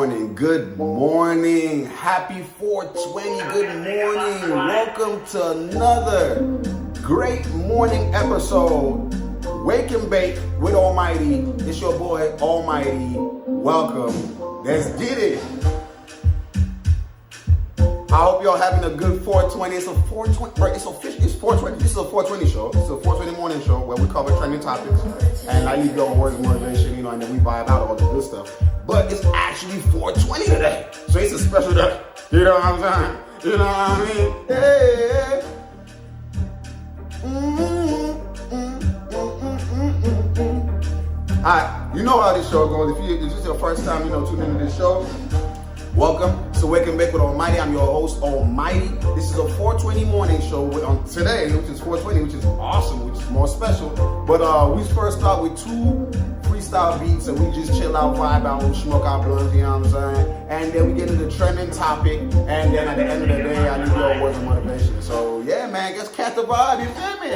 good morning. Happy 420, good morning. Welcome to another great morning episode. Wake and Bake with Almighty. It's your boy, Almighty. Welcome. Let's get it. I hope y'all having a good 420. It's a 420. It's 420. This is a 420 show. It's a 420 morning show where we cover trending topics, and I leave y'all words of motivation, and then we vibe out all the good stuff. But it's actually 420 today, so it's a special day. You know what I'm saying? You know what I mean? Hey. Alright, you know how this show goes. If this is your first time, tuning into this show, welcome to Wake and Bake with Almighty. I'm your host, Almighty. This is a 420 morning show today, which is 420, which is awesome, which is more special. But we first start with two freestyle beats, and we just chill out, vibe out, we smoke our blunts, you know what I'm saying? And then we get into the trending topic, and then at the end of the day, I need your words of motivation. So yeah, man, just catch the vibe, you feel me?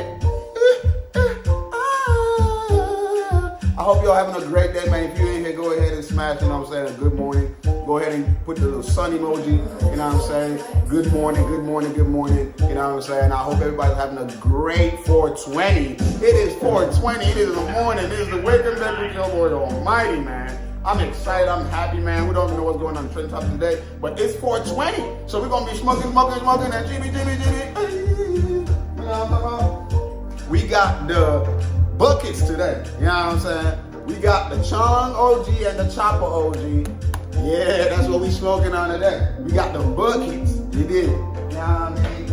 I hope y'all having a great day, man. If you ain't here, go ahead and smash, you know what I'm saying, a good morning. Go ahead and put the little sun emoji, you know what I'm saying? Good morning, good morning, good morning, you know what I'm saying? I hope everybody's having a great 420. It is 420, it is the morning, it is the Wake and Bake with your boy Almighty, man. I'm excited, I'm happy, man. We don't even know what's going on in trend topics today, but it's 420. So we're going to be smoking, and Jimmy. You know what I'm talking about? We got the buckets today, you know what I'm saying? We got the Chong OG and the Chopper OG. Yeah, that's what we smoking on today. We got the buckets, you dig? You know what I mean?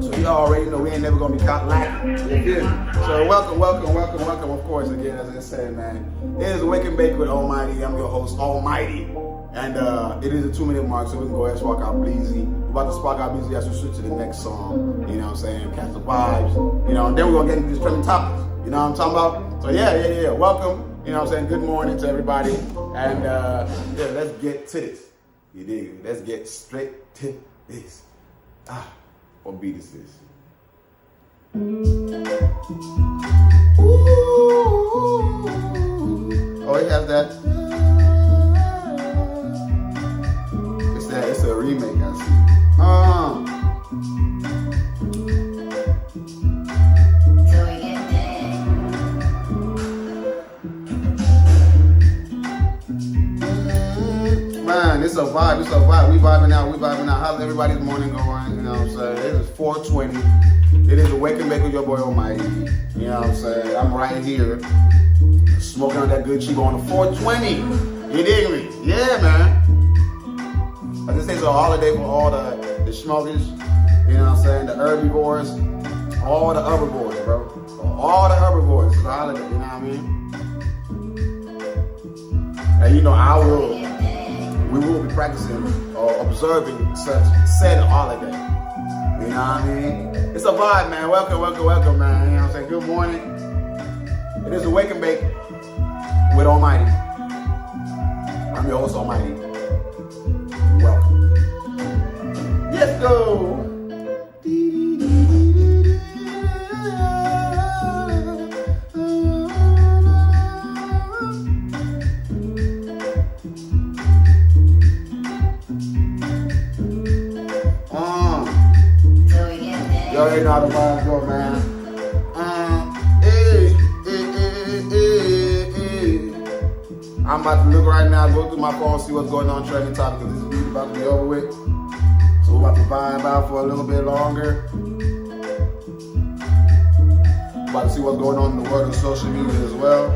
So you already know we ain't never gonna be caught lacking, you dig? So welcome, of course, again, as I said, man. It is Wake and Bake with Almighty. I'm your host, Almighty. And it is a 2-minute mark, so we can go ahead and spark out Bleezy. We're about to spark out Bleezy as we switch to the next song, you know what I'm saying? Catch the vibes, and then we're gonna get into these trending topics. You know what I'm talking about? So yeah. Welcome. You know what I'm saying? Good morning to everybody. And let's get to this. You dig? Let's get straight to this. What beat is this? Ooh. Oh, it has that. It's a remake, I see. Man, it's a vibe. We vibing out. How's everybody's morning going? You know what I'm saying? It is 420. It is a Wake and Bake with your boy Almighty. You know what I'm saying? I'm right here, smoking on that good cheap on the 420. You dig me? Yeah, man. I just think it's a holiday for all the smokers. You know what I'm saying? The herbivores, all the herbivores, bro. For all the herbivores, it's a holiday. You know what I mean? And we will be practicing or observing such said holiday. You know what I mean? It's a vibe, man. Welcome, man. You know what I'm saying? Good morning. It is a Wake and Bake with Almighty. I'm your host, Almighty. Welcome. Let's go. Y'all ain't know how the vibes go, man. I'm about to look right now, go through my phone, see what's going on trending topic, because this is about to be over with. So we're about to vibe out for a little bit longer. About to see what's going on in the world of social media as well.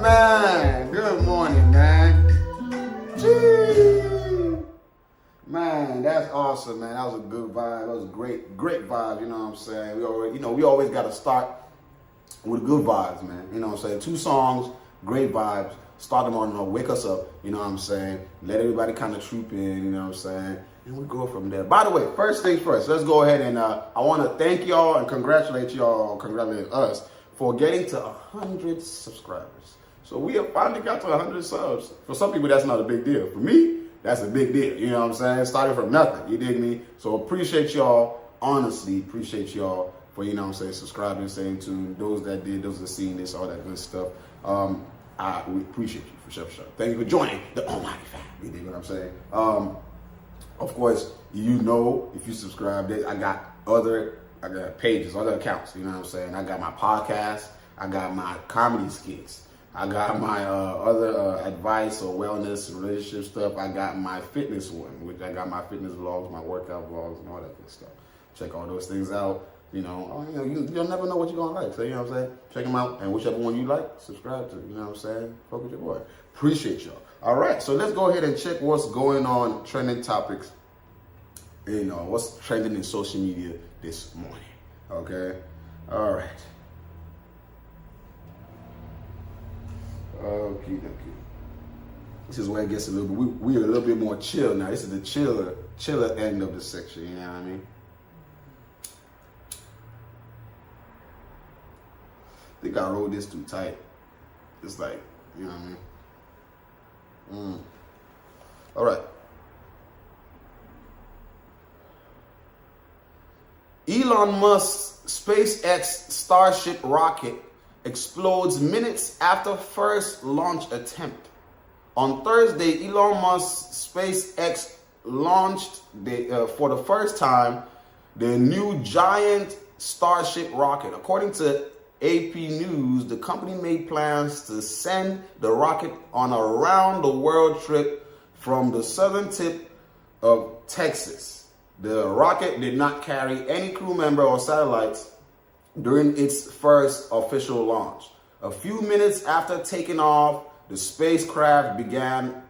Man, good morning, man. Man, that's awesome, man. That was a good vibe. That was a great vibe, you know what I'm saying? We always got to start with good vibes, man. You know what I'm saying? 2 songs, great vibes. Start them on, wake us up, you know what I'm saying? Let everybody kind of troop in, you know what I'm saying? And we go from there. By the way, first things first, let's go ahead and I want to thank y'all and congratulate us for getting to 100 subscribers. So we have finally got to 100 subs. For some people, that's not a big deal. For me, that's a big deal. You know what I'm saying? Started from nothing. You dig me? So appreciate y'all. Honestly, appreciate y'all for, you know what I'm saying, subscribing, staying tuned. Those that did, those that seen this, all that good stuff. We appreciate you for sure, for sure. Thank you for joining the Almighty family. You dig what I'm saying? Of course, you know, if you subscribe, I got pages, other accounts, you know what I'm saying? I got my podcast, I got my comedy skits, I got my other advice or wellness, relationship stuff, I got my fitness one, which I got my fitness vlogs, my workout vlogs, and all that good stuff. Check all those things out. You'll never know what you're gonna like. So, you know what I'm saying? Check them out, and whichever one you like, subscribe to. You know what I'm saying? Fuck with your boy. Appreciate y'all. All right, so let's go ahead and check what's going on, trending topics, what's trending in social media this morning. Okay? All right. Okay. This is where it gets a little bit, we're a little bit more chill now. This is the chiller end of the section, you know what I mean? I think I rolled this too tight. It's like, you know what I mean? All right. Elon Musk's SpaceX Starship rocket explodes minutes after first launch attempt. On Thursday, Elon Musk's SpaceX launched for the first time the new giant Starship rocket. According to AP News, the company made plans to send the rocket on a round-the-world trip from the southern tip of Texas. The rocket did not carry any crew member or satellites during its first official launch. A few minutes after taking off, the spacecraft began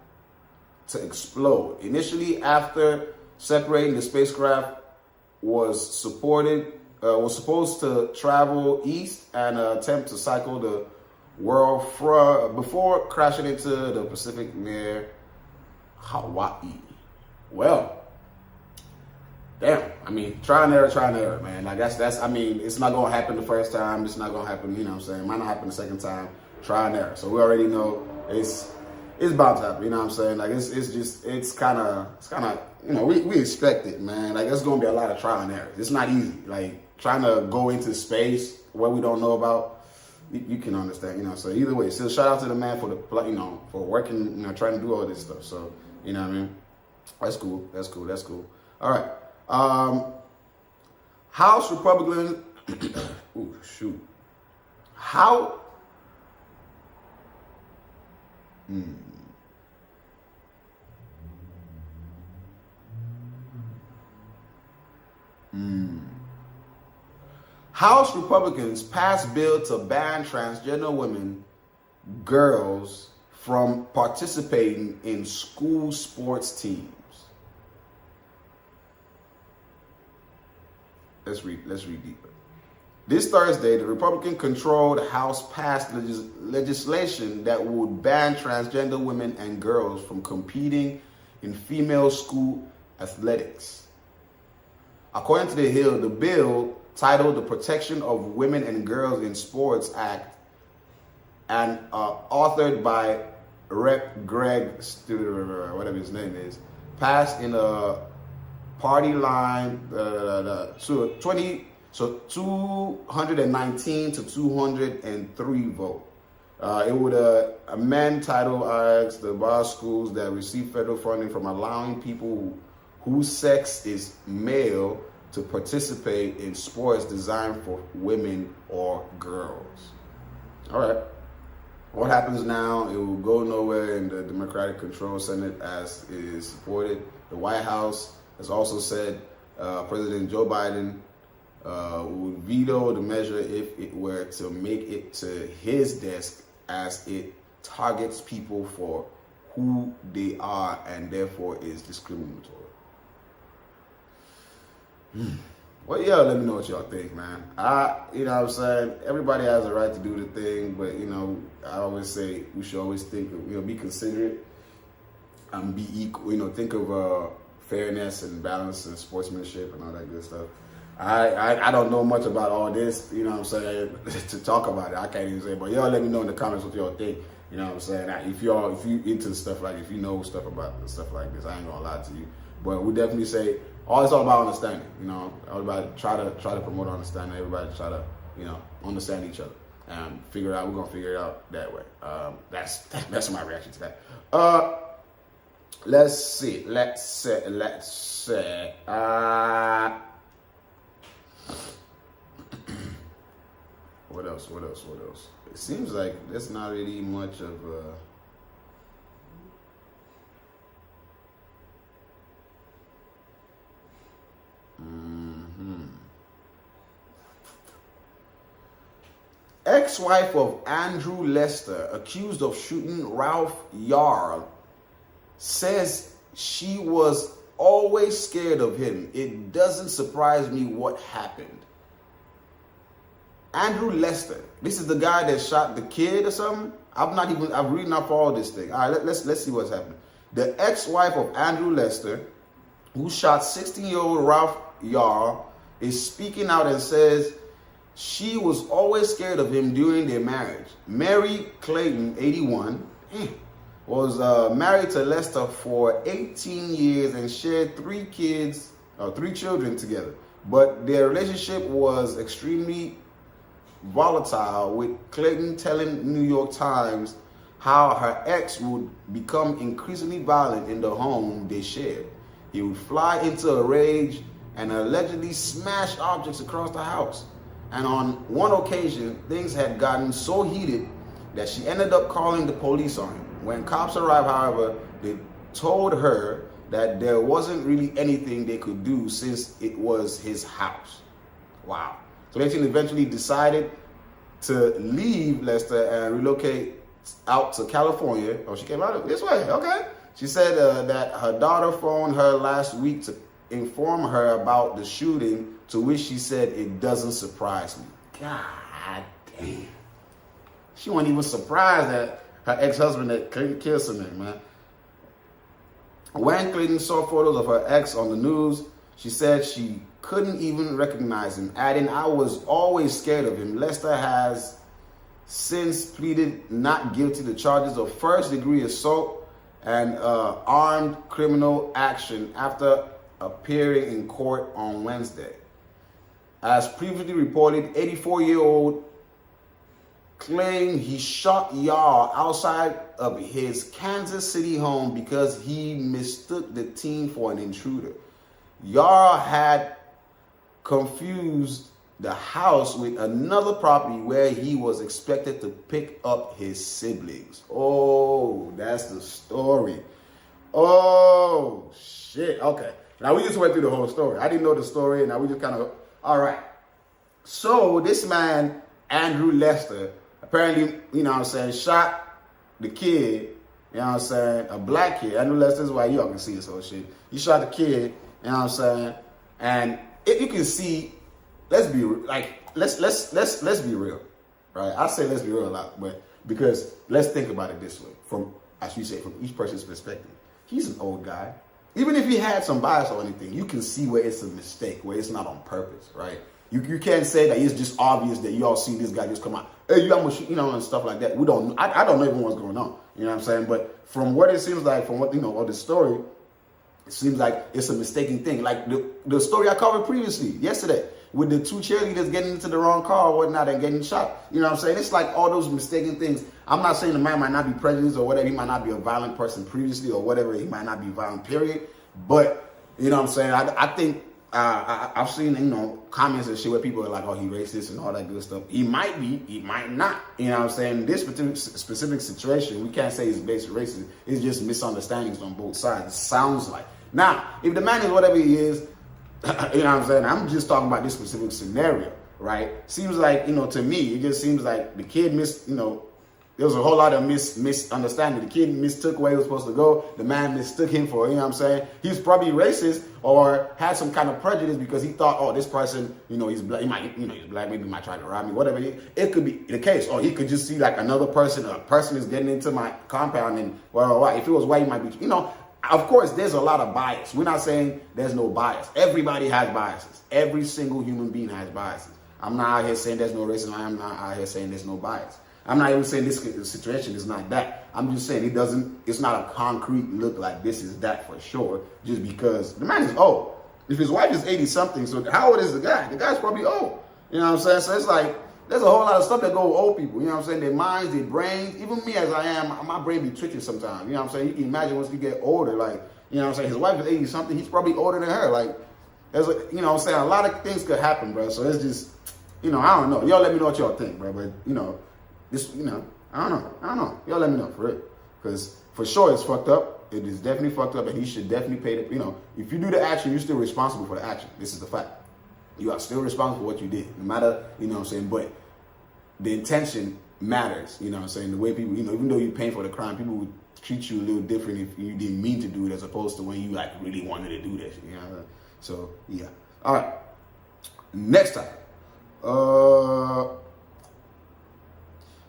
to explode. Initially, after separating, the spacecraft was supposed to travel east and attempt to cycle the world before crashing into the Pacific near Hawaii. Well, damn. I mean, try and error, man. I guess it's not going to happen the first time. It's not going to happen, you know what I'm saying? It might not happen the second time. Try and error. So we already know it's about to happen, you know what I'm saying? Like, it's kind of, we expect it, man. Like, there's going to be a lot of trial and error. It's not easy. Like, trying to go into space where we don't know about, you can understand, So either way, still shout out to the man for for working, trying to do all this stuff. So, you know what I mean? That's cool. All right. House Republicans, ooh, shoot. House Republicans passed bill to ban transgender women, girls, from participating in school sports teams. Let's read deeper. This Thursday, the Republican-controlled House passed legislation that would ban transgender women and girls from competing in female school athletics. According to the Hill, the bill, titled the Protection of Women and Girls in Sports Act, and authored by Rep. Greg, whatever his name is, passed in a party line 219 to 203 vote. It would amend Title X, the bar schools that receive federal funding from allowing people whose sex is male to participate in sports designed for women or girls. All right. What happens now? It will go nowhere in the Democratic-controlled Senate as it is supported. The White House has also said President Joe Biden would veto the measure if it were to make it to his desk, as it targets people for who they are and therefore is discriminatory. Well, y'all let me know what y'all think, man. You know what I'm saying? Everybody has a right to do the thing, but, I always say we should always think of, be considerate and be equal, think of fairness and balance and sportsmanship and all that good stuff. I don't know much about all this, you know what I'm saying, to talk about it. I can't even say, but y'all let me know in the comments what y'all think. You know what I'm saying? If you into stuff like, if you know stuff about stuff like this, I ain't gonna lie to you. But we definitely say, it's all about understanding. You know, everybody try to promote understanding. Everybody try to, you know, understand each other and figure it out. We're gonna figure it out that way. That's my reaction to that. Let's see. What else? It seems like there's not really much of Ex-wife of Andrew Lester, accused of shooting Ralph Yarl, says she was always scared of him. It doesn't surprise me what happened. Andrew Lester, this is the guy that shot the kid or something? I've really not followed this thing. All right, let's see what's happening. The ex-wife of Andrew Lester, who shot 16-year-old Ralph Yarl, is speaking out and says she was always scared of him during their marriage. Mary Clayton, 81, was married to Lester for 18 years and shared three children together. But their relationship was extremely volatile, with Clayton telling New York Times how her ex would become increasingly violent in the home they shared. He would fly into a rage and allegedly smash objects across the house. And on one occasion, things had gotten so heated that she ended up calling the police on him. When cops arrived, however, they told her that there wasn't really anything they could do since it was his house. Wow. So Clayton eventually decided to leave Lester and relocate out to California. Oh, she came out this way, okay. She said that her daughter phoned her last week to inform her about the shooting, to which she said, "It doesn't surprise me." God damn. She wasn't even surprised that her ex-husband had killed somebody, man. When Clayton saw photos of her ex on the news, she said she couldn't even recognize him, adding, "I was always scared of him." Lester has since pleaded not guilty to charges of first-degree assault and armed criminal action after appearing in court on Wednesday. As previously reported, 84-year-old claimed he shot Yarl outside of his Kansas City home because he mistook the teen for an intruder. Yarl had confused the house with another property where he was expected to pick up his siblings. Oh, that's the story. Oh, shit. Okay. Now, we just went through the whole story. I didn't know the story, and now we just kind of, all right. So, this man, Andrew Lester, apparently, you know what I'm saying, shot the kid, you know what I'm saying, a black kid. Andrew Lester's why y'all can see this whole shit. He shot the kid, you know what I'm saying, and you can see, let's be be real, right? I say let's be real a lot, but because let's think about it this way, from, as you say, from each person's perspective. He's an old guy. Even if he had some bias or anything, you can see where it's a mistake, where it's not on purpose, right? You can't say that it's just obvious that you all see this guy just come out, hey, you almost, you know, and stuff like that. I don't know even what's going on, you know what I'm saying? But from what it seems like, from what, you know, of the story, it seems like it's a mistaken thing. Like the story I covered previously, yesterday, with the two cheerleaders getting into the wrong car or whatnot and getting shot. You know what I'm saying? It's like all those mistaken things. I'm not saying the man might not be prejudiced or whatever. He might not be a violent person previously or whatever. He might not be violent, period. But, you know what I'm saying? I think I've seen, you know, comments and shit where people are like, oh, he racist and all that good stuff. He might be, he might not. You know what I'm saying? In this specific situation, we can't say he's basically racist. It's just misunderstandings on both sides. It sounds like. Now, if the man is whatever he is, you know what I'm saying? I'm just talking about this specific scenario, right? Seems like, you know, to me, it just seems like the kid there was a whole lot of misunderstanding. The kid mistook where he was supposed to go. The man mistook him for, you know what I'm saying? He's probably racist or had some kind of prejudice because he thought, oh, this person, you know, he's black. He might, you know, he's black. Maybe he might try to rob me, whatever. It could be the case. Or he could just see like another person, a person is getting into my compound and, well, if it was white, he might be, you know. Of course, there's a lot of bias. We're not saying there's no bias. Everybody has biases. Every single human being has biases. I'm not out here saying there's no racism. I'm not out here saying there's no bias. I'm not even saying this situation is not that. I'm just saying it's not a concrete look like this is that for sure, just because the man is old. If his wife is 80 something, so how old is the guy? The guy's probably old. You know what I'm saying? So it's like, there's a whole lot of stuff that go with old people. You know what I'm saying? Their minds, their brains, even me as I am, my brain be twitching sometimes. You know what I'm saying? You can imagine once you get older, like, you know what I'm saying? His wife is 80 something, he's probably older than her. Like, there's, you know what I'm saying? A lot of things could happen, bro. So it's just, you know, I don't know. Y'all let me know what y'all think, bro. But, you know, this, you know, I don't know. Y'all let me know, for it. Because for sure it's fucked up. It is definitely fucked up, and he should definitely pay the, you know, if you do the action, you're still responsible for the action. This is the fact. You are still responsible for what you did, no matter, you know what I'm saying? But the intention matters, you know what I'm saying? The way people, you know, even though you're paying for the crime, people would treat you a little different if you didn't mean to do it, as opposed to when you, like, really wanted to do this, you know? So, yeah. All right. Next topic.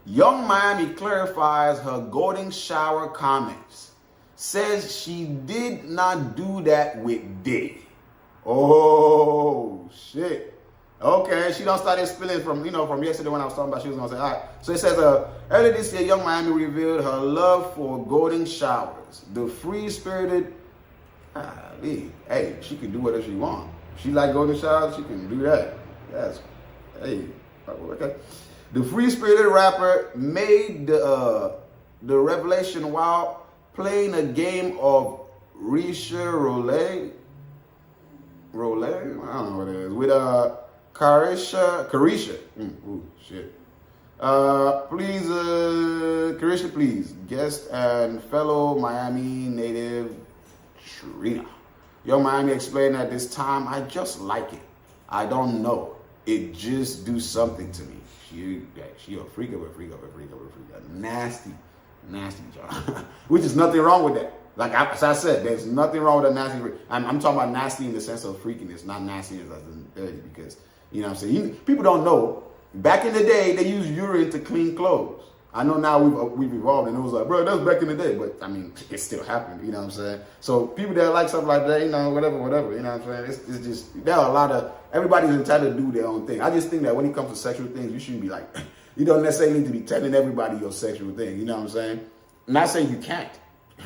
Young Miami clarifies her golden shower comments. Says she did not do that with Diddy. Oh, shit. Okay, she done started spilling from, you know, from yesterday when I was talking about she was going to say, all right. So it says, earlier this year, Young Miami revealed her love for golden showers. The free-spirited, hey, she can do whatever she wants. She like golden showers, she can do that. Yes. Hey, okay. The free-spirited rapper made the revelation while playing a game of Risha Roulette. I don't know what it is. With Carisha. Ooh, shit. Please, Carisha, please. Guest and fellow Miami native Trina. Young Miami explained at this time, I just like it. I don't know. It just do something to me. She a freak of a freak. Nasty job. Which is nothing wrong with that. Like as I said, there's nothing wrong with a nasty freak. I'm talking about nasty in the sense of freakiness, not nasty as in dirty, because, you know what I'm saying? People don't know. Back in the day, they used urine to clean clothes. I know now we've evolved, and it was like, bro, that was back in the day. But, I mean, it still happened, you know what I'm saying? So people that like stuff like that, you know, whatever, you know what I'm saying? It's just, there are a lot of, everybody's entitled to do their own thing. I just think that when it comes to sexual things, you shouldn't be like, you don't necessarily need to be telling everybody your sexual thing, you know what I'm saying? I'm not saying you can't.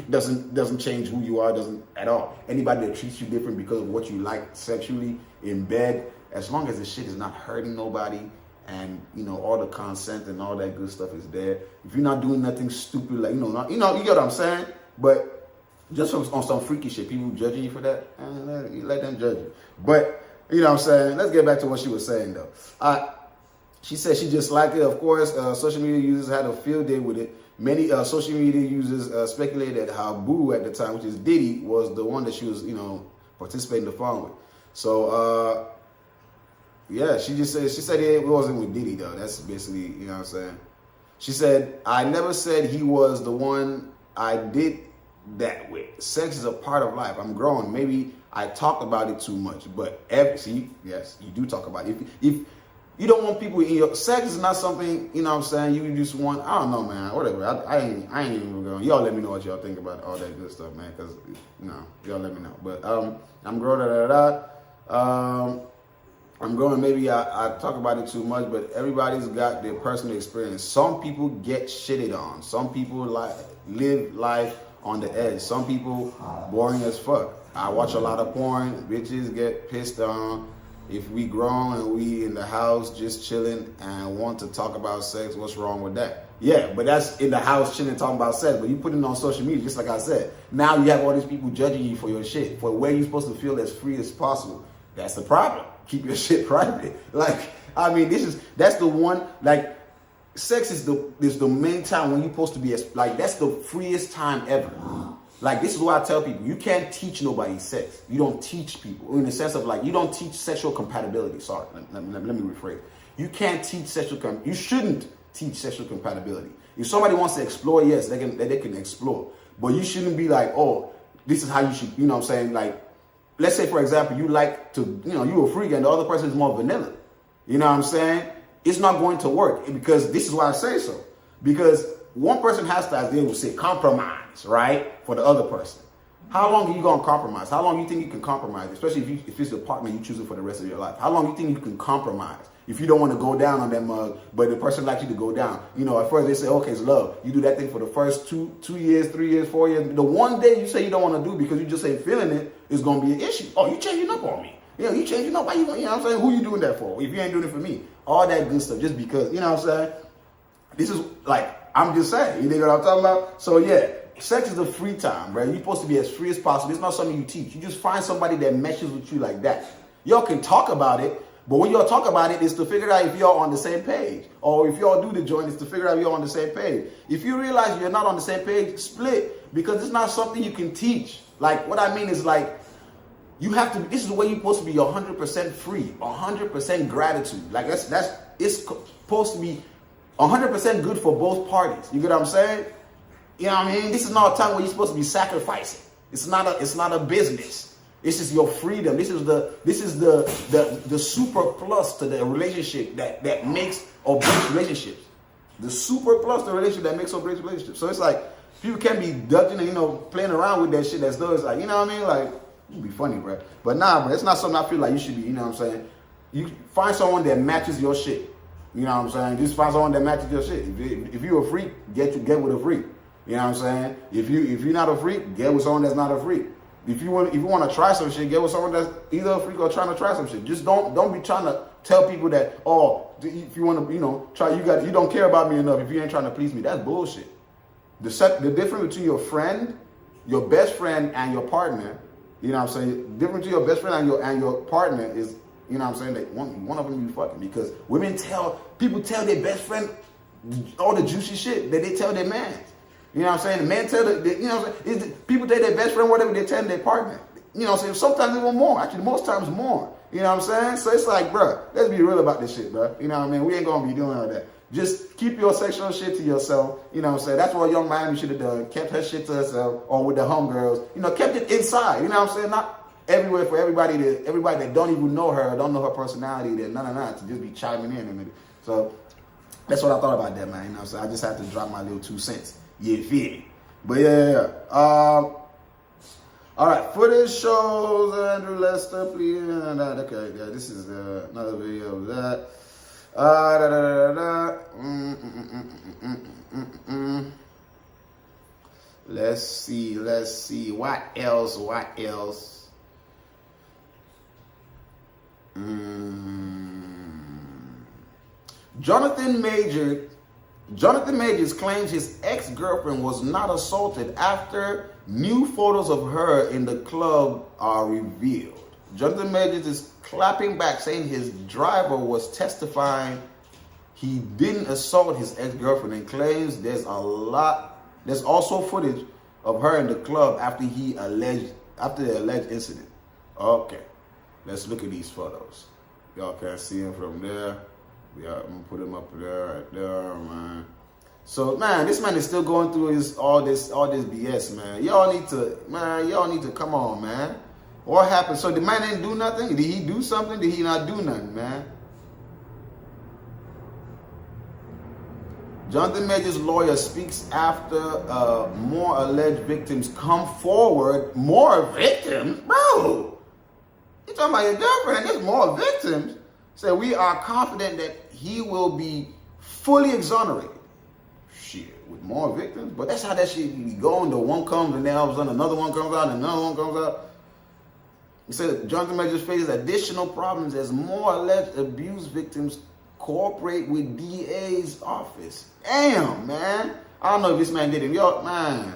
Doesn't change who you are, doesn't at all. Anybody that treats you different because of what you like sexually in bed, as long as the shit is not hurting nobody, and, you know, all the consent and all that good stuff is there. If you're not doing nothing stupid, like, you get what I'm saying? But just on some freaky shit, people judging you for that, let them judge you. But, you know what I'm saying? Let's get back to what she was saying, though. She said she just liked it. Of course, social media users had a field day with it. Many social media users speculated that her boo at the time, which is Diddy, was the one that she was, you know, participating in the fun with. So, yeah, she said it wasn't with Diddy, though. That's basically, you know what I'm saying? She said, I never said he was the one I did that with. Sex is a part of life. I'm grown. Maybe I talked about it too much. But, yes, you do talk about it. If you don't want people in your... Sex is not something, you know what I'm saying, you just want... I don't know, man. Whatever. I ain't even going... Y'all let me know what y'all think about all that good stuff, man. Because, you know, y'all let me know. But, I'm grown, I'm growing, maybe I talk about it too much, but everybody's got their personal experience. Some people get shitted on. Some people live life on the edge. Some people boring as fuck. I watch a lot of porn. Bitches get pissed on. If we grown and we in the house just chilling and want to talk about sex, what's wrong with that? Yeah, but that's in the house chilling talking about sex. But you put it on social media, just like I said. Now you have all these people judging you for your shit, for where you're supposed to feel as free as possible. That's the problem. Keep your shit private. Like, I mean, that's the one, like, sex is the main time when you're supposed to be, like, that's the freest time ever. Like, this is what I tell people. You can't teach nobody sex. You don't teach people. In the sense of, like, you don't teach sexual compatibility. Sorry, let me rephrase. You can't teach you shouldn't teach sexual compatibility. If somebody wants to explore, yes, they can explore. But you shouldn't be like, oh, this is how you should, you know what I'm saying, like, let's say, for example, you like to, you know, you a freak and the other person is more vanilla. You know what I'm saying? It's not going to work, because this is why I say so. Because one person has to, as they would say, compromise, right, for the other person. How long are you gonna compromise? How long do you think you can compromise? Especially if it's a partner you choose it for the rest of your life. How long do you think you can compromise? If you don't want to go down on that mug, but the person likes you to go down. You know, at first they say, okay, it's love. You do that thing for the first 2 years, 3 years, 4 years. The one day you say you don't want to do because you just ain't feeling it is gonna be an issue. Oh, you changing up on me. Yeah, you changing up. Why you know what I'm saying? Who you doing that for? If you ain't doing it for me. All that good stuff just because, you know what I'm saying? This is like, I'm just saying, you know what I'm talking about? So yeah, sex is a free time, bro. You're supposed to be as free as possible. It's not something you teach. You just find somebody that meshes with you like that. Y'all can talk about it, but when y'all talk about it, it's to figure out if y'all on the same page. Or if y'all do the joint, it's to figure out if you're on the same page. If you realize you're not on the same page, split. Because it's not something you can teach. Like, what I mean is like, you have to, this is the way you're supposed to be 100% free, 100% gratitude. Like it's supposed to be 100% good for both parties. You get what I'm saying? You know what I mean? This is not a time where you're supposed to be sacrificing. It's not a business. This is your freedom. This is the super plus to the relationship that makes or breaks relationships. The super plus the relationship that makes or breaks relationships. So it's like people can't be dodging and, you know, playing around with that shit that's though it's like, you know what I mean? Like, it'd be funny, bro. But nah, bro, it's not something I feel like you should be, you know what I'm saying? You find someone that matches your shit. You know what I'm saying? Just find someone that matches your shit. If you're a freak, get with a freak. You know what I'm saying? If you're not a freak, get with someone that's not a freak. If you want to try some shit, get with someone that's either a freak or trying to try some shit. Just don't be trying to tell people that, oh, if you want to, you know, try, you don't care about me enough if you ain't trying to please me. That's bullshit. The difference between your friend, your best friend, and your partner, you know what I'm saying? The difference between your best friend and your partner is, you know what I'm saying, that one of them you fucking, because people tell their best friend all the juicy shit that they tell their man. You know what I'm saying? The man tell you know what I'm saying? People tell their best friend whatever they tell their partner. You know what I'm saying? Sometimes even more. Actually, most times more. You know what I'm saying? So it's like, bro, let's be real about this shit, bro. You know what I mean? We ain't gonna be doing all that. Just keep your sexual shit to yourself. You know what I'm saying? That's what Young Miami should have done. Kept her shit to herself, or with the homegirls. You know, kept it inside. You know what I'm saying? Not everywhere for everybody that don't even know her, don't know her personality, that to just be chiming in. So that's what I thought about that, man. You know what I'm saying? I just had to drop my little 2 cents. You feel me? But yeah. All right, footage shows Andrew Lester, please. Okay, yeah, this is another video of that. Let's see. What else? Jonathan Majors claims his ex-girlfriend was not assaulted after new photos of her in the club are revealed. Jonathan Majors is clapping back, saying his driver was testifying he didn't assault his ex-girlfriend, and claims there's also footage of her in the club after the alleged incident. Okay, let's look at these photos. Y'all can see them from there. Yeah, I'm gonna put him up there, right there, man. So, man, this man is still going through all this BS, man. Y'all need to come on, man. What happened? So the man didn't do nothing? Did he do something? Did he not do nothing, man? Jonathan Majors' lawyer speaks after more alleged victims come forward. More victims? Bro! You talking about your girlfriend? There's more victims. Say, we are confident that he will be fully exonerated. Shit, with more victims? But that's how that shit be going. The one comes and then all of a sudden another one comes out and another one comes out. He said Jonathan Majors faces additional problems as more alleged abuse victims cooperate with DA's office. Damn, man. I don't know if this man did it. Y'all, man.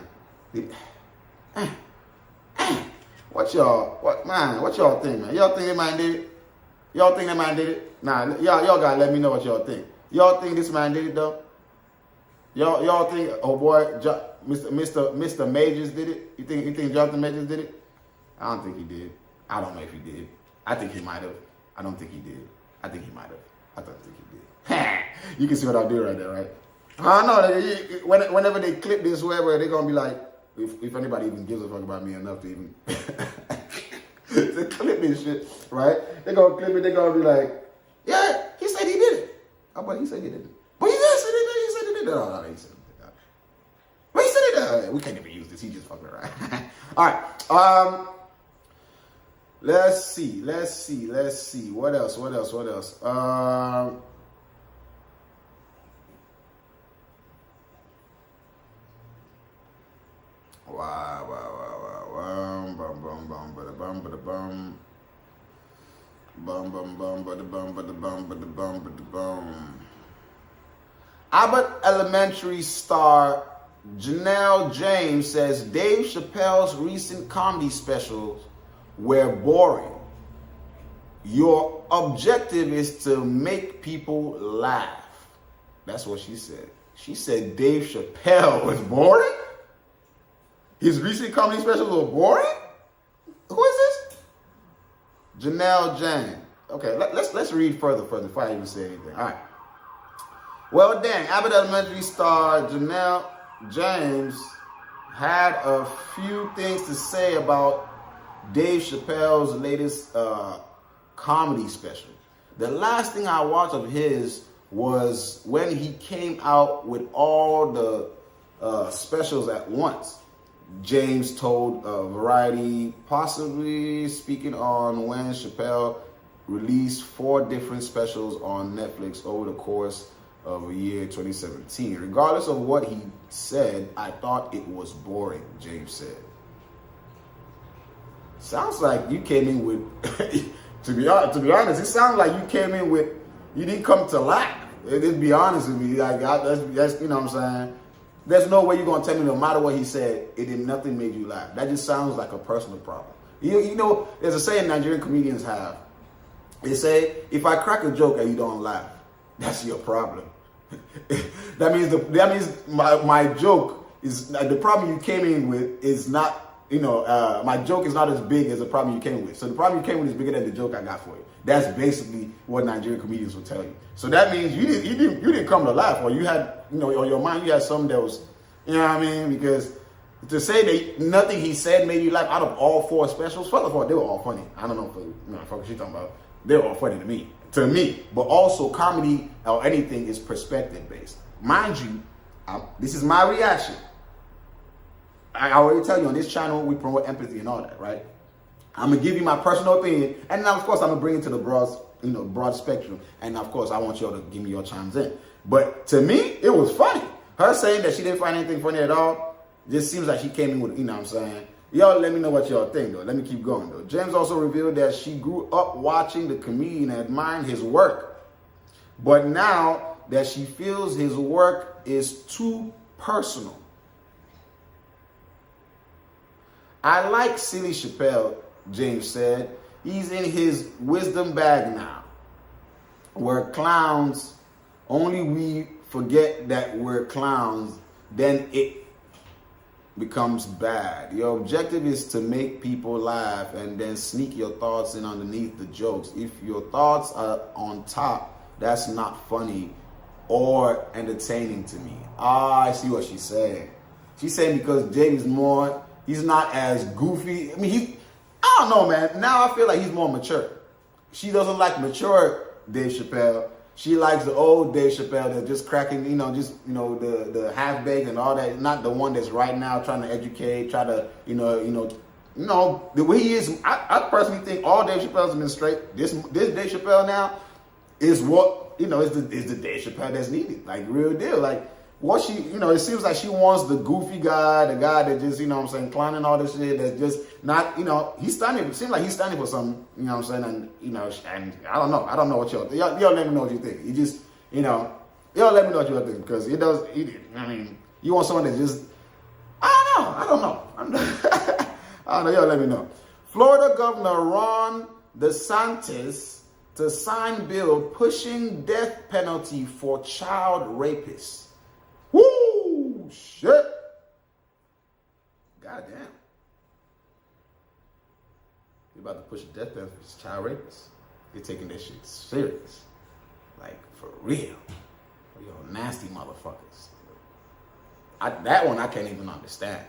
What y'all think, man? Y'all think that man did it? Y'all think that man did it? Nah, y'all gotta let me know what y'all think. Y'all think this man did it though? Y'all think, oh boy, Mr. Majors did it? You think Jonathan Majors did it? I don't think he did. I don't know if he did. I think he might have. I don't think he did. I think he might have. I don't think he did. You can see what I do right there, right? I know. Whenever they clip this, whoever, they're gonna be like, if anybody even gives a fuck about me enough to even to clip this shit, right? They're gonna clip it. They're gonna be like, yeah, he said he did it. Oh, but he said he did it. But he said he did it. No, he said it. But he said it. We can't even use this. He just fucking around. All right. Let's see. What else? Abbott Elementary star Janelle James says Dave Chappelle's recent comedy specials were boring. Your objective is to make people laugh. That's what she said. She said Dave Chappelle was boring? His recent comedy specials were boring? Who is this? Janelle James. Okay, let's read further before I even say anything. All right. Well, dang, Abbott Elementary star Janelle James had a few things to say about Dave Chappelle's latest comedy special. The last thing I watched of his was when he came out with all the specials at once. James told Variety, possibly speaking on when Chappelle released 4 different specials on Netflix over the course of the year 2017. Regardless of what he said, I thought it was boring, James said. Sounds like you came in with, to be honest, it sounds like you came in with, you didn't come to laugh. Let's be honest with me. Like, that's, you know what I'm saying? There's no way you're going to tell me no matter what he said, nothing made you laugh. That just sounds like a personal problem. You know, there's a saying Nigerian comedians have. They say, if I crack a joke and you don't laugh, that's your problem. that means my joke is, the problem you came in with is not, my joke is not as big as the problem you came with. So the problem you came with is bigger than the joke I got for you. That's basically what Nigerian comedians will tell you. So that means you didn't come to laugh, or you had, on your mind, you had something that was, you know what I mean? Because to say that nothing he said made you laugh out of all 4 specials, first of all, they were all funny. I don't know what you're talking about. They were all funny to me. But also comedy or anything is perspective based. Mind you, this is my reaction. I already tell you on this channel, we promote empathy and all that, right? I'm gonna give you my personal opinion, and now of course I'm gonna bring it to the broad spectrum. And of course I want y'all to give me your chimes in. But to me, it was funny. Her saying that she didn't find anything funny at all just seems like she came in with, what I'm saying? Y'all let me know what y'all think, though. Let me keep going, though. James also revealed that she grew up watching the comedian and admiring his work. But now that she feels his work is too personal. I like Silly Chappelle, James said. He's in his wisdom bag now. We're clowns. Only we forget that we're clowns. Then it becomes bad. Your objective is to make people laugh and then sneak your thoughts in underneath the jokes. If your thoughts are on top, that's not funny or entertaining to me. I see what she's saying. She's saying because James Moore, he's not as goofy. I mean, I don't know, man. Now I feel like he's more mature. She doesn't like mature Dave Chappelle. She likes the old Dave Chappelle that's just cracking, the half-baked and all that. Not the one that's right now trying to educate, try to, the way he is. I personally think all Dave Chappelle's been straight. This Dave Chappelle now is what, is the Dave Chappelle that's needed. Like, real deal. Like, what she, it seems like she wants the goofy guy, the guy that just, clowning all this shit, that's just not, he's standing, it seems like he's standing for something, and, and I don't know what y'all let me know what you think. You just, y'all let me know what you think, because you want someone that just, I don't know, y'all let me know. Florida Governor Ron DeSantis to sign bill pushing death penalty for child rapists. Woo! Shit! Goddamn. You're about to push a death penalty for child rapists. You're taking this shit serious. Like, for real. You're nasty motherfuckers. That one I can't even understand.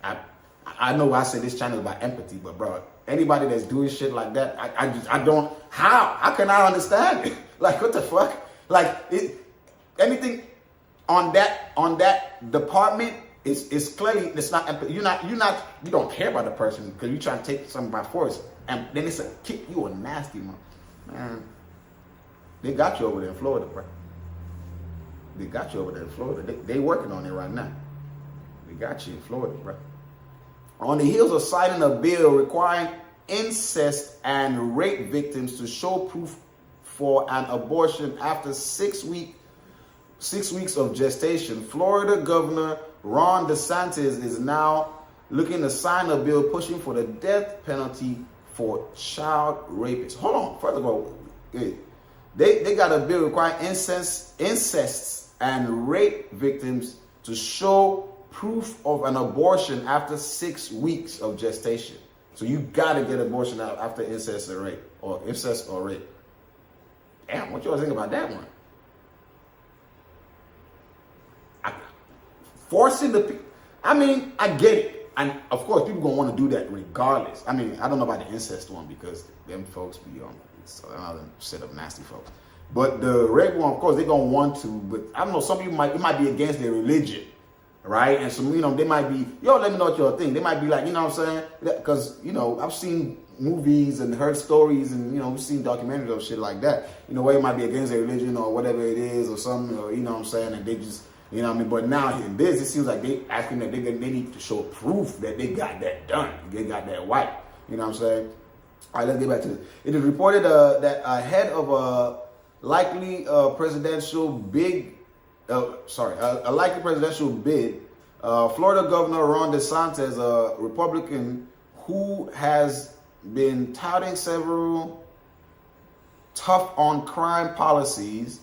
I know I say this channel is about empathy, but bro, anybody that's doing shit like that, I don't, how can I understand it? Like, what the fuck? Like, anything on that department it's clearly it's not you don't care about the person because you're trying to take something by force, and then it's a kick. You a nasty man. They got you over there in Florida, bro. They got you over there in Florida. They working on it right now. They got you in Florida, bro. On the heels of signing a bill requiring incest and rape victims to show proof for an abortion after 6 weeks of gestation, Florida Governor Ron DeSantis is now looking to sign a bill pushing for the death penalty for child rapists. Hold on. First of all, they got a bill requiring incest and rape victims to show proof of an abortion after 6 weeks of gestation. So you got to get abortion out after incest or rape. Damn, what y'all think about that one? Forcing the, I mean, I get it. And of course, people going to want to do that regardless. I mean, I don't know about the incest one because them folks be on another set of nasty folks. But the rape one, of course, they're going to want to. But I don't know, some people it might be against their religion, right? And some, they might be, let me know what y'all think. They might be like, what I'm saying? Because, I've seen movies and heard stories and, we've seen documentaries of shit like that. Where it might be against their religion or whatever it is or something, or, what I'm saying? And they just, But now in this, it seems like they asking that they need to show proof that they got that done. They got that white. You know what I'm saying? All right, let's get back to this. It is reported that ahead of a likely presidential bid, Florida Governor Ron DeSantis, a Republican who has been touting several tough on crime policies,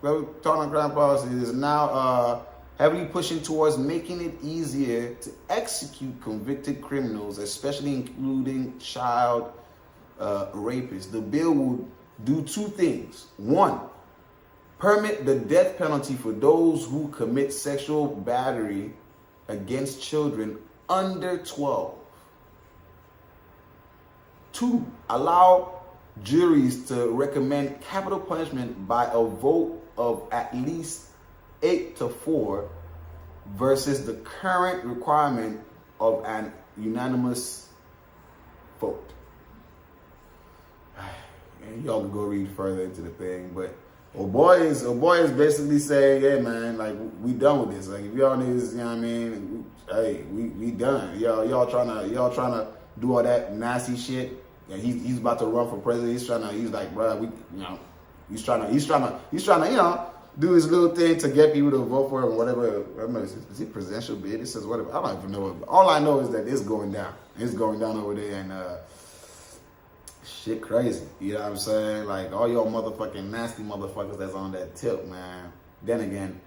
is now heavily pushing towards making it easier to execute convicted criminals, especially including child rapists. The bill would do two things. One, permit the death penalty for those who commit sexual battery against children under 12. Two, allow juries to recommend capital punishment by a vote of at least 8-4 versus the current requirement of an unanimous vote. And y'all can go read further into the thing, but boy is basically saying, hey man, like we done with this. Like if y'all niggas, hey, we done. Y'all trying to do all that nasty shit. And he's about to run for president. He's like, bro, he's trying to, do his little thing to get people to vote for him or whatever. I don't know, is it presidential bid? It says whatever. I don't even know. All I know is that it's going down. It's going down over there, and shit crazy. You know what I'm saying? Like all y'all motherfucking nasty motherfuckers that's on that tip, man. Then again,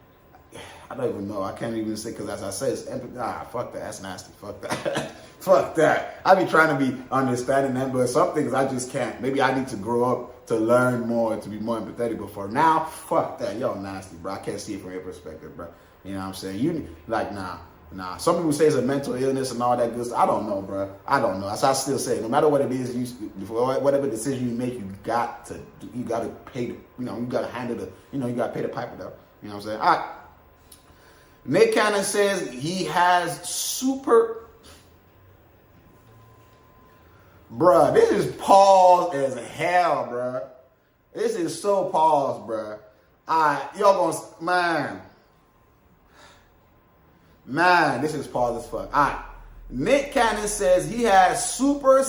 I don't even know. I can't even say, because as I say, it's empathy. Fuck that. That's nasty. Fuck that. Fuck that. I be trying to be understanding that, but some things I just can't. Maybe I need to grow up to learn more, to be more empathetic. But for now, fuck that. Y'all nasty, bro. I can't see it from your perspective, bro. You know what I'm saying? Nah. Some people say it's a mental illness and all that good stuff. I don't know, bro. I don't know. As I still say, no matter what it is, whatever decision you make, you got to pay. You got to handle the. You got to pay the piper though. You know what I'm saying? All right. Nick Cannon says he has super. Bruh, this is pause as hell, bruh. This is so pause, bruh. Alright, y'all gonna, man, this is pause as fuck. Alright, Nick Cannon says he has super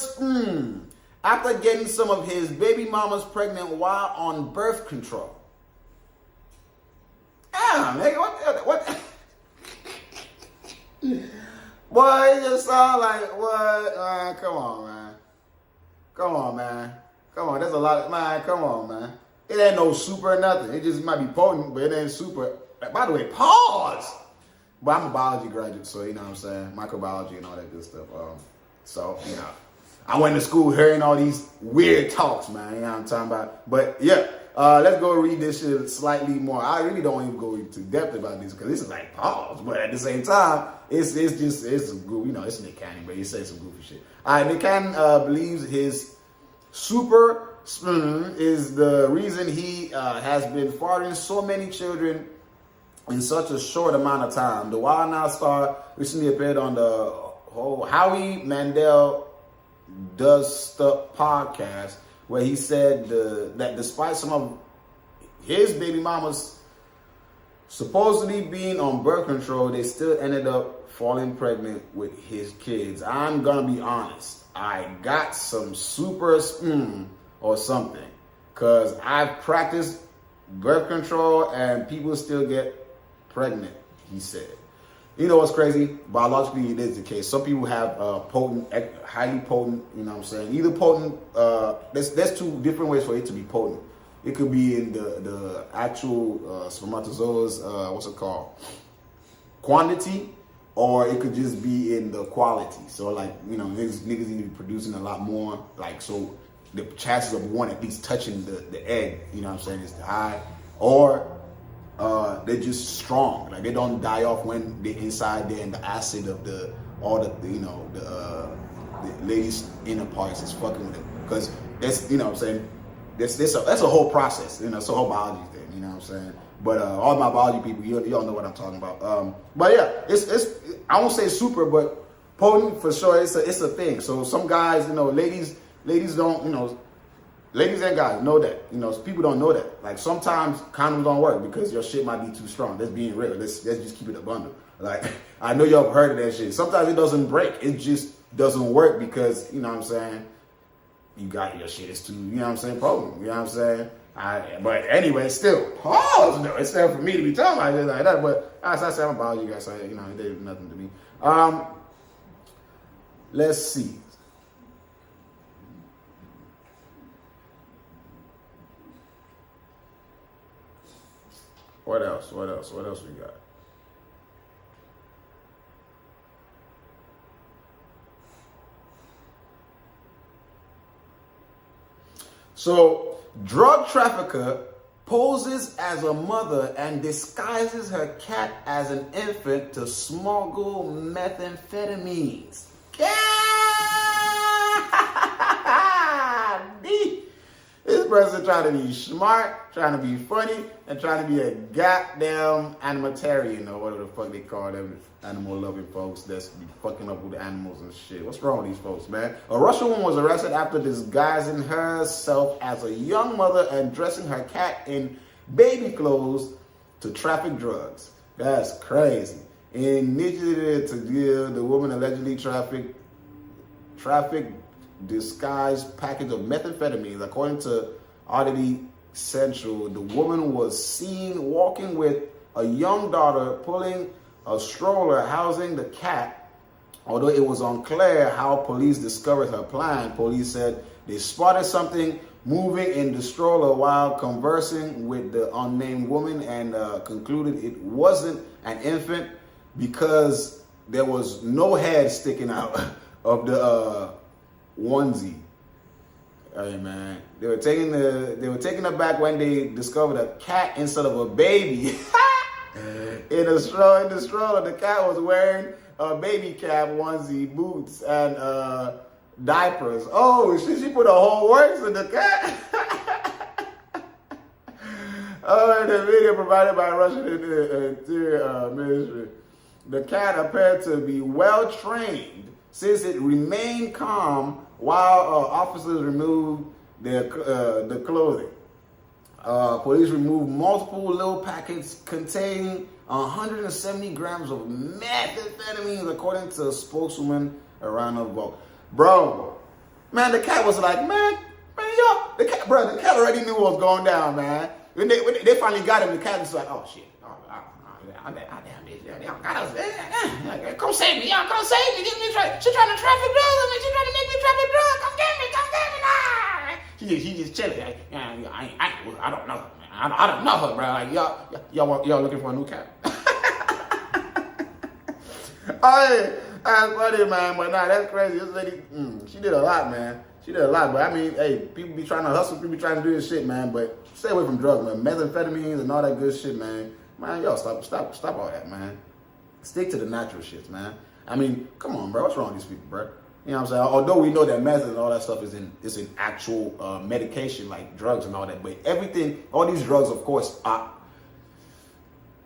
after getting some of his baby mamas pregnant while on birth control. Damn, nigga, what? Boy, it just sound like, what? Come on, man. Come on, man. Come on, there's a lot of, come on, man. It ain't no super or nothing. It just might be potent, but it ain't super. By the way, pause. But I'm a biology graduate, so you know what I'm saying? Microbiology and all that good stuff. So, I went to school hearing all these weird talks, man. You know what I'm talking about? But yeah, let's go read this shit slightly more. I really don't even go into depth about this because this is like pause. But at the same time, it's good, it's Nick Cannon, but he says some goofy shit. All right, Nick Cannon believes his super is the reason he has been fathering so many children in such a short amount of time. The Wild Now star recently appeared on the whole Howie Mandel Does Stuff podcast, where he said that despite some of his baby mamas supposedly being on birth control, they still ended up falling pregnant with his kids. I'm gonna be honest, I got some super or something, because I've practiced birth control and people still get pregnant, he said. You know what's crazy? Biologically, it is the case. Some people have highly potent, you know what I'm saying? Either potent, there's two different ways for it to be potent. It could be in the actual spermatozoa's, quantity, or it could just be in the quality. So like, you know, niggas need to be producing a lot more, like, so the chances of one at least touching the egg, you know what I'm saying, is high. Or they're just strong, like they don't die off when they're inside there, and the acid of the lady's inner parts is fucking with it. Because that's, you know what I'm saying, that's a whole process, you know, it's a whole biology thing, you know what I'm saying. But all my biology people, y'all know what I'm talking about. But yeah, it's I won't say super, but potent for sure. It's a thing. So some guys, you know, ladies don't, you know, ladies and guys know that, you know, people don't know that. Like sometimes condoms don't work because your shit might be too strong. That's being real. Let's just keep it a bundle. Like I know y'all have heard of that shit. Sometimes it doesn't break. It just doesn't work because, you know what I'm saying, you got your shit is too, you know what I'm saying, potent. You know what I'm saying? But anyway, still, pause. No, it's not for me to be talking about it like that. But as I said, I'm about you guys, so you know, it did nothing to me. Let's see. What else we got? So, drug trafficker poses as a mother and disguises her cat as an infant to smuggle methamphetamines. This person trying to be smart, trying to be funny, and trying to be a goddamn animatarian, or whatever the fuck they call them, animal-loving folks that's be fucking up with the animals and shit. What's wrong with these folks, man? A Russian woman was arrested after disguising herself as a young mother and dressing her cat in baby clothes to traffic drugs. That's crazy. In Nigeria, the woman allegedly trafficked disguised package of methamphetamines. According to Oddity Central, the woman was seen walking with a young daughter pulling a stroller housing the cat. Although it was unclear how police discovered her plan, police said they spotted something moving in the stroller while conversing with the unnamed woman and concluded it wasn't an infant because there was no head sticking out of the onesie. Hey man, they were taking it back when they discovered a cat instead of a baby. in the stroller, the cat was wearing a baby cap, onesie, boots, and diapers. Oh, she put a whole works in the cat. Oh, the video provided by Russian Interior Ministry. The cat appeared to be well trained since it remained calm while officers removed the clothing. Police removed multiple little packets containing 170 grams of methamphetamine, according to a spokeswoman around the boat. Bro, man, the cat was like, man, yo, the cat already knew what was going down, man. When they finally got him, the cat was like, oh shit, come save me, y'all, come save me. She trying to traffic drugs, she trying to make me traffic drugs. Come get me. She just chilling. Like, I don't know her, man. I don't know her, bro. Like y'all looking for a new cat. Oh, that's funny, man. But nah, that's crazy. This lady, she did a lot, man. She did a lot. But I mean, hey, people be trying to hustle, people be trying to do this shit, man. But stay away from drugs, man. Methamphetamines and all that good shit, man. Man, y'all stop all that, man. Stick to the natural shits, man. I mean, come on, bro. What's wrong with these people, bro? You know what I'm saying? Although we know that meth and all that stuff is in actual medication, like drugs and all that. But everything, all these drugs, of course,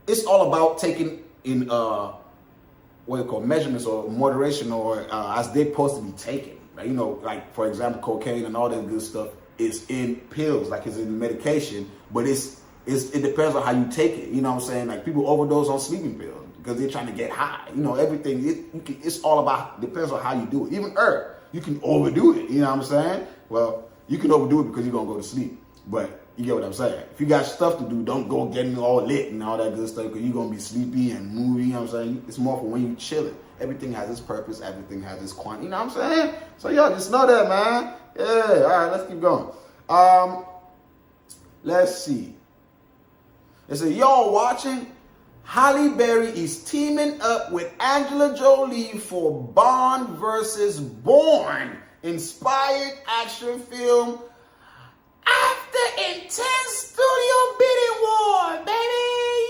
it's all about taking in what you call measurements or moderation, or as they're supposed to be taken. Like, you know, like for example, cocaine and all that good stuff is in pills, like it's in medication, but it depends on how you take it. You know what I'm saying? Like people overdose on sleeping pills because they're trying to get high. You know, everything, it's all about, depends on how you do it. Even herb, you can overdo it. You know what I'm saying? Well, you can overdo it because you're going to go to sleep. But you get what I'm saying? If you got stuff to do, don't go getting all lit and all that good stuff because you're going to be sleepy and moving. You know what I'm saying? It's more for when you're chilling. Everything has its purpose. Everything has its quantity. You know what I'm saying? So, y'all just know that, man. Yeah. All right, let's keep going. Let's see. They say, y'all watching? Halle Berry is teaming up with Angela Jolie for Bond versus Bourne inspired action film after intense studio bidding war, baby.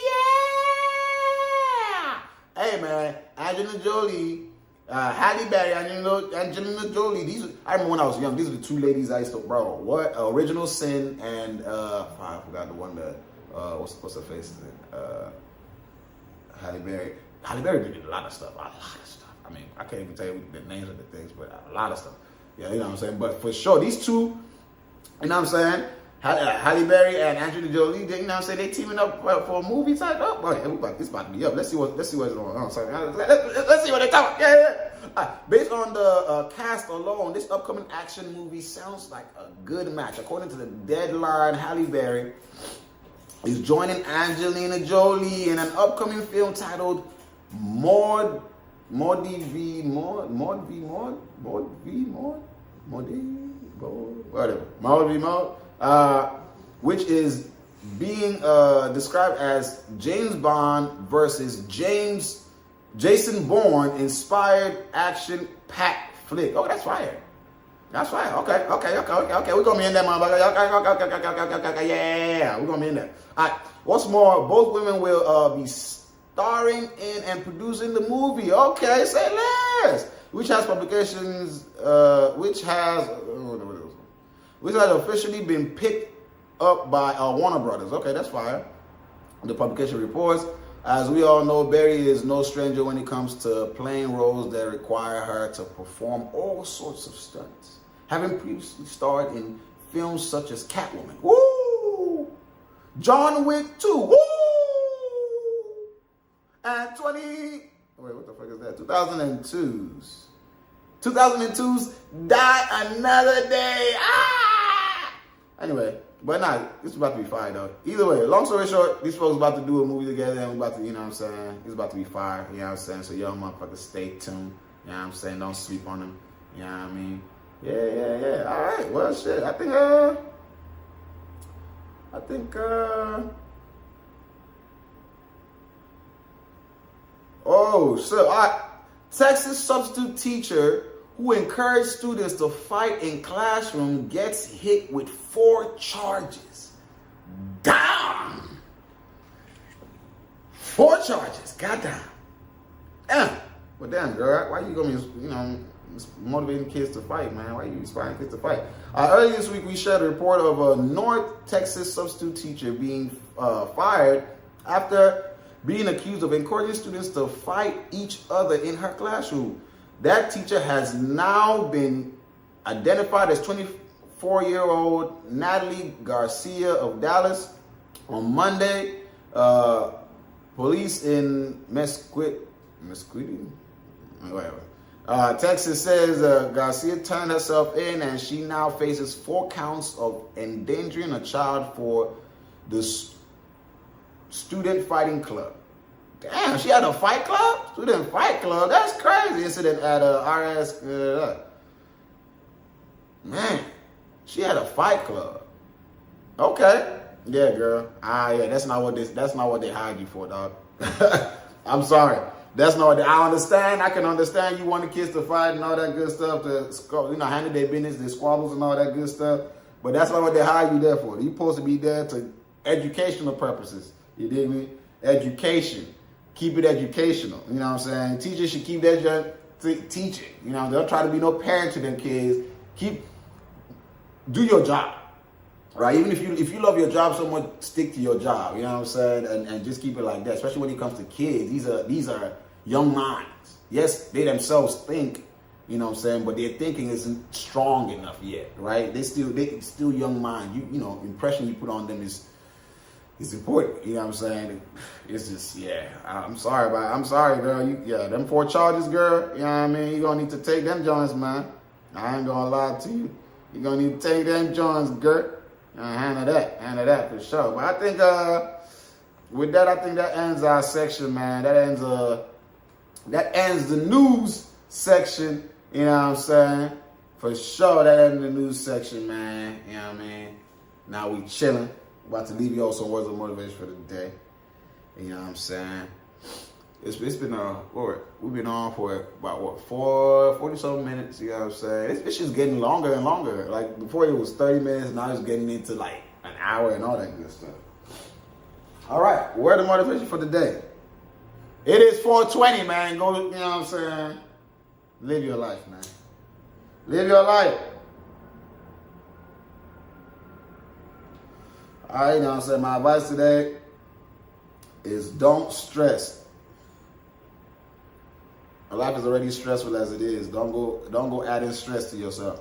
Yeah. Hey man, Angelina Jolie, Halle Berry, Angelina Jolie. I remember when I was young. These are the two ladies I used to, bro. What? Original Sin and I forgot the one that what's her face? Halle Berry. Halle Berry did a lot of stuff. I mean, I can't even tell you the names of the things, but a lot of stuff. Yeah, you know what I'm saying? But for sure, these two, you know what I'm saying? Halle Berry and Angelina Jolie, you know what I'm saying? They teaming up for a movie type up. Oh, yeah, it's about to be up. Let's see what's going on. Sorry. Let's see what they're talking. Yeah. Based on the cast alone, this upcoming action movie sounds like a good match. According to the Deadline, Halle Berry is joining Angelina Jolie in an upcoming film titled Maud v. Maud, which is being described as James Bond versus Jason Bourne inspired action packed flick. Oh, that's fire. That's fire. Okay. We're gonna be in that, motherfucker. Okay. Yeah, we're gonna be in there. All right. What's more, both women will be starring in and producing the movie. Okay, say less. Which has officially been picked up by Warner Brothers. Okay, that's fire. The publication reports, as we all know, Berry is no stranger when it comes to playing roles that require her to perform all sorts of stunts, having previously starred in films such as Catwoman, woo, John Wick 2, woo, and 2002's Die Another Day. Anyway, but nah, it's about to be fire though. Either way, long story short, these folks about to do a movie together and we about to, you know what I'm saying? It's about to be fire, you know what I'm saying? So y'all motherfuckers stay tuned, you know what I'm saying? Don't sleep on them, you know what I mean? Yeah. All right, well, shit, I think, oh, so Texas substitute teacher who encouraged students to fight in classroom gets hit with 4 charges. Damn! 4 charges. Goddamn. Well, damn, girl. Why you gonna be, motivating kids to fight, man? Why you inspiring kids to fight? Earlier this week, we shared a report of a North Texas substitute teacher being fired after being accused of encouraging students to fight each other in her classroom. That teacher has now been identified as 24-year-old Natalie Garcia of Dallas. On Monday, police in Mesquite, Texas says Garcia turned herself in and she now faces 4 counts of endangering a child for the student fighting club. Damn, she had a fight club? Student fight club? That's crazy. Incident at RS. Man, she had a fight club. Okay. Yeah, girl. Yeah, that's not what they hired you for, dog. I'm sorry. That's not what I understand. I can understand you want the kids to fight and all that good stuff, to handle their business, their squabbles and all that good stuff. But that's not what they hired you there for. You're supposed to be there to educational purposes. You dig me? Education. Keep it educational. You know what I'm saying? Teachers should keep their job teaching. You know, they'll try to be no parent to them kids. Do your job. right? Even if you love your job so much, stick to your job. You know what I'm saying? And just keep it like that. Especially when it comes to kids. These are young minds. Yes, they themselves think. You know what I'm saying? But their thinking isn't strong enough yet, right? They still young mind. You know, impression you put on them is important. You know what I'm saying? It's just, yeah. I'm sorry, girl. Them 4 charges, girl. You know what I mean? You're gonna need to take them joints, man. I ain't gonna lie to you. You're gonna need to take them joints, girl. Handle that for sure. But I think with that, I think that ends our section, man. That ends the news section. You know what I'm saying? For sure, that ends the news section, man. You know what I mean? Now we chilling. About to leave you all some words of motivation for the day. You know what I'm saying? It's been we've been on for about 40-something minutes. You know what I'm saying? It's just getting longer and longer. Like before it was 30 minutes, now it's getting into like an hour and all that good stuff. All right, word of motivation for the day. It is 4:20, man. Go, you know what I'm saying? Live your life, man. Live your life. All right, you know what I'm saying? My advice today is don't stress. Life is already stressful as it is. Don't go adding stress to yourself.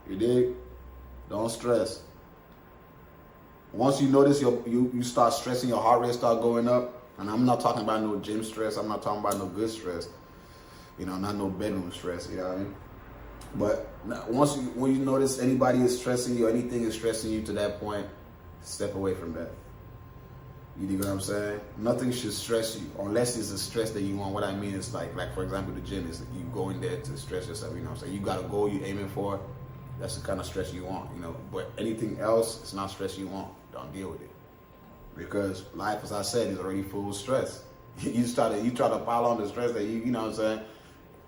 You dig? Don't stress. Once you notice you start stressing, your heart rate start going up, and I'm not talking about no gym stress. I'm not talking about no good stress. You know, not no bedroom stress. You know what I mean? But when you notice anybody is stressing you, anything is stressing you to that point, step away from that. You dig what I'm saying? Nothing should stress you unless it's a stress that you want. What I mean is like for example, the gym is you go in there to stress yourself. You know what I'm saying? You got a goal you're aiming for. That's the kind of stress you want. You know, but anything else, it's not stress you want. Don't deal with it because life, as I said, is already full of stress. You try to pile on the stress that you know what I'm saying.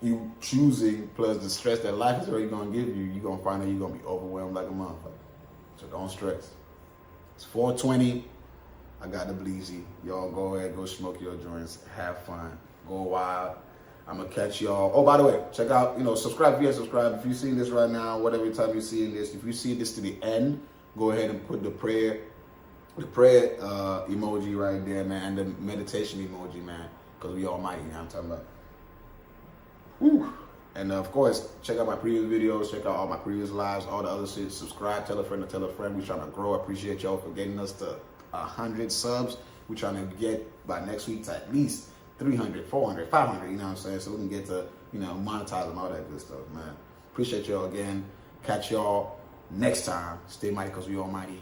You choosing plus the stress that life is already gonna give you, you're gonna find that you're gonna be overwhelmed like a motherfucker. So don't stress. It's 4:20. I got the bleezy. Y'all go ahead, go smoke your joints, have fun, go wild. I'm gonna catch y'all. Oh, by the way, check out, subscribe if you subscribe. If you're seeing this right now, whatever time you're seeing this, if you see this to the end, go ahead and put the prayer emoji right there, man, and the meditation emoji, man, because we almighty, you know what I'm talking about. Woo. And of course, check out my previous videos, check out all my previous lives, all the other shit. Subscribe, tell a friend to tell a friend. We're trying to grow. Appreciate y'all for getting us to 100 subs. We're trying to get by next week to at least 300, 400, 500, you know what I'm saying? So we can get to, monetize and all that good stuff, man. Appreciate y'all again. Catch y'all next time. Stay mighty because we almighty.